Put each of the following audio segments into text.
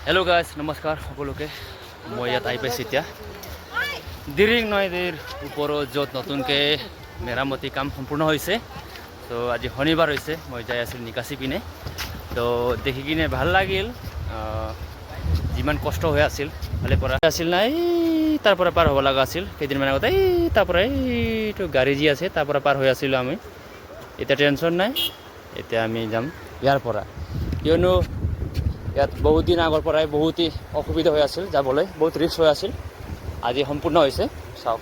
hello guys नमस्कार সকলোকে মই ইয়াত আই পাইছোঁ এতিয়া দিৰিং নদীৰ ওপৰত য'ত নতুনকৈ মেৰামতি কাম সম্পূৰ্ণ হৈছে তো আজি শনিবাৰ হৈছে মই যাই আছিলোঁ নিকাচি পিনে তো দেখি কিনে ভাল লাগিল যিমান কষ্ট হৈ আছিল ভালে পৰা আছিল নাই তাৰ পৰা পাৰ হ'ব লগা আছিল কেইদিনমান আগতে তাৰ পৰা এইটো গাড়ী যি আছে তাৰ পৰা পাৰ হৈ আছিলোঁ আমি এতিয়া টেনশ্যন নাই এতিয়া আমি যাম ইয়াৰ পৰা কিয়নো ইয়াত বহুত দিন আগৰ পৰাই বহুতেই অসুবিধা হৈ আছিল যাবলৈ বহুত ৰিস্ক হৈ আছিল আজি সম্পূৰ্ণ হৈছে চাওক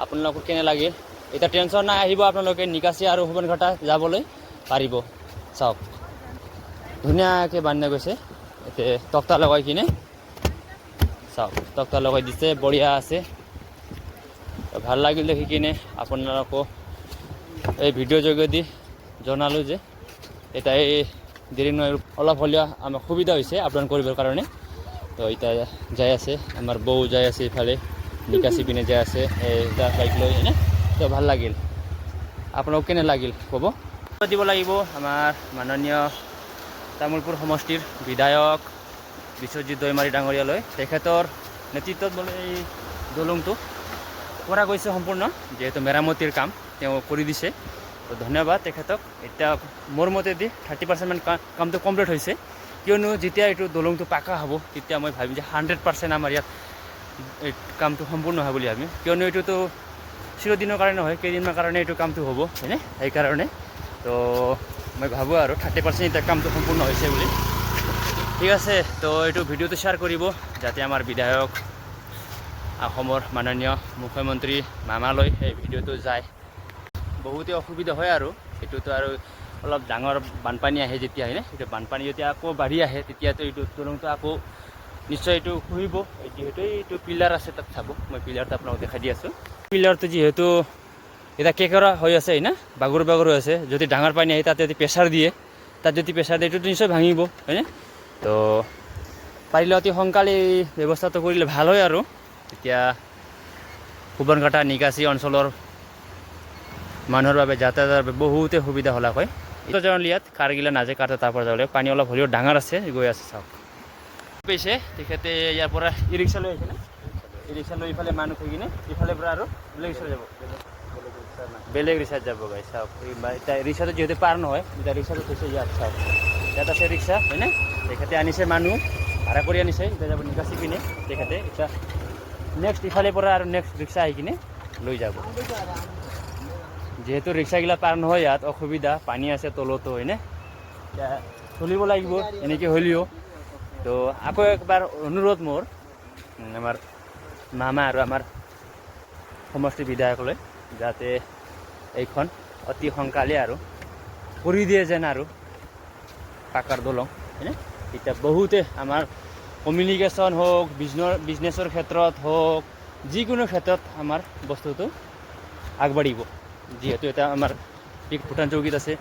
আপোনালোকৰ কেনে লাগিল এতিয়া টেনশ্যন নাই আহিব আপোনালোকে নিকাচি আৰু সুবনঘাটা যাবলৈ পাৰিব চাওক ধুনীয়াকৈ বান্ধি গৈছে এতিয়া তক্তা লগাই কিনে চাওক তক্তা লগাই দিছে বঢ়িয়া আছে ভাল লাগিল দেখি কিনে আপোনালোকক এই ভিডিঅ' যোগেদি জনালোঁ যে এতিয়া এই দিৰিং নৈৰ অলপ হ'লেও আমাৰ সুবিধা হৈছে আপডাউন কৰিবৰ কাৰণে তো এতিয়া যাই আছে আমাৰ বৌ যাই আছে ইফালে নিকাচি পিনে যাই আছে এটা বাইক লৈ এনে তো ভাল লাগিল আপোনালোক কেনে লাগিল ক'ব দিব লাগিব আমাৰ মাননীয় তামোলপুৰ সমষ্টিৰ বিধায়ক বিশ্বজিৎ দৈমাৰী ডাঙৰীয়ালৈ তেখেতৰ নেতৃত্বত বোলে এই দলংটো কৰা গৈছে সম্পূৰ্ণ যিহেতু মেৰামতিৰ কাম তেওঁ কৰি দিছে তো ধন্যবাদ তেখেতক এতিয়া মোৰ মতেদি 30% মান কামটো কমপ্লিট হৈছে কিয়নো যেতিয়া এইটো দলংটো পাকা হ'ব তেতিয়া মই ভাবিম যে 100% আমাৰ ইয়াত এই কামটো সম্পূৰ্ণ হয় বুলি ভাবিম কিয়নো এইটোতো চিৰদিনৰ কাৰণে নহয় কেইদিনমানৰ কাৰণে এইটো কামটো হ'ব হয়নে সেইকাৰণে তো মই ভাবোঁ আৰু 30% এতিয়া কামটো সম্পূৰ্ণ হৈছে বুলি ঠিক আছে তো এইটো ভিডিঅ'টো শ্বেয়াৰ কৰিব যাতে আমাৰ বিধায়ক অসমৰ মাননীয় মুখ্যমন্ত্ৰী মামালৈ এই ভিডিঅ'টো যায় বহুতে অসুবিধা হয় আৰু এইটোতো আৰু অলপ ডাঙৰ বানপানী আহে যেতিয়া হয়নে এইটো বানপানী যেতিয়া আকৌ বাঢ়ি আহে তেতিয়াতো এইটো দলংটো আকৌ নিশ্চয় এইটো খুলিব যিহেতু এইটো পিলাৰ আছে তাত চাব মই পিলাৰটো আপোনালোকক দেখাই দি আছোঁ পিলাৰটো যিহেতু এতিয়া কেঁকৰা হৈ আছে না বাগৰ হৈ আছে যদি ডাঙৰ পানী আহে তাতে যদি প্ৰেছাৰ দিয়ে তাত যদি প্ৰেছাৰ দিয়ে এইটোতো নিশ্চয় ভাঙিব হয়নে তো পাৰিলে অতি সোনকালে এই ব্যৱস্থাটো কৰিলে ভাল হয় আৰু এতিয়া সুবনঘাটা নিকাচি অঞ্চলৰ মানুহৰ বাবে যাতায়াতৰ বাবে বহুতে সুবিধা হ'লা হয় এইটো ইয়াত কাৰগিলা নাযায় কাটা তাৰ পৰা যাবলৈ পানী অলপ হ'লেও ডাঙৰ আছে গৈ আছে চাওক পাইছে তেখেতে ইয়াৰ পৰা ই ৰিক্সা লৈ আহিছে না ই ৰিক্সা লৈ ইফালে মানুহ থৈ কিনে ইফালে পৰা আৰু বেলেগ ৰিক্সা যাব বেলেগ ৰিক্সাত যাব গাই চাওক এতিয়া ৰিক্সাটো যিহেতু পাৰ নহয় এতিয়া ৰিক্সাটো থৈছে ইয়াত চাওক ইয়াত আছে ৰিক্সা হয়নে তেখেতে আনিছে মানুহ ভাড়া কৰি আনিছে এতিয়া যাব নিকাচি পিনে তেখেতে এতিয়া নেক্সট ইফালে পৰা আৰু নেক্সট ৰিক্সা আহি কিনে লৈ যাব যেহেতু ৰিক্সাগিলা পাৰ নহয় ইয়াত অসুবিধা পানী আছে তলতো হয়নে এতিয়া চলিব লাগিব এনেকৈ হ'লেও তো আকৌ একবাৰ অনুৰোধ মোৰ আমাৰ মামা আৰু আমাৰ সমষ্টি বিধায়কলৈ যাতে এইখন অতি সোনকালে আৰু কৰি দিয়ে যেন আৰু পাকাৰ দলং হয়নে এতিয়া বহুতে আমাৰ কমিউনিকেশ্যন হওক বিজনেছৰ ক্ষেত্ৰত হওক যিকোনো ক্ষেত্ৰত আমাৰ বস্তুটো আগবাঢ়িব যিহেতু এটা আমাৰ ভূটান চৌকীত আছে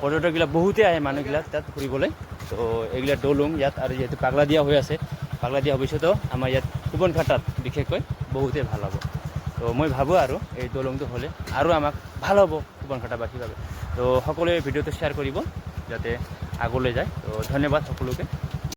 পৰ্যটকবিলাক বহুতেই আহে মানুহবিলাক তাত ফুৰিবলৈ তো এইবিলাক দলং ইয়াত আৰু যিহেতু পাগলা দিয়া হৈ আছে পাগলা দিয়া ভৱিষ্যতেও আমাৰ ইয়াত সুবনঘাটাত বিশেষকৈ বহুতেই ভাল হ'ব তো মই ভাবোঁ আৰু এই দলংটো হ'লে আৰু আমাক ভাল হ'ব সুবনঘাটাবাসীৰ বাবে তো সকলোৱে ভিডিঅ'টো শ্বেয়াৰ কৰিব যাতে আগলৈ যায় তো ধন্যবাদ সকলোকে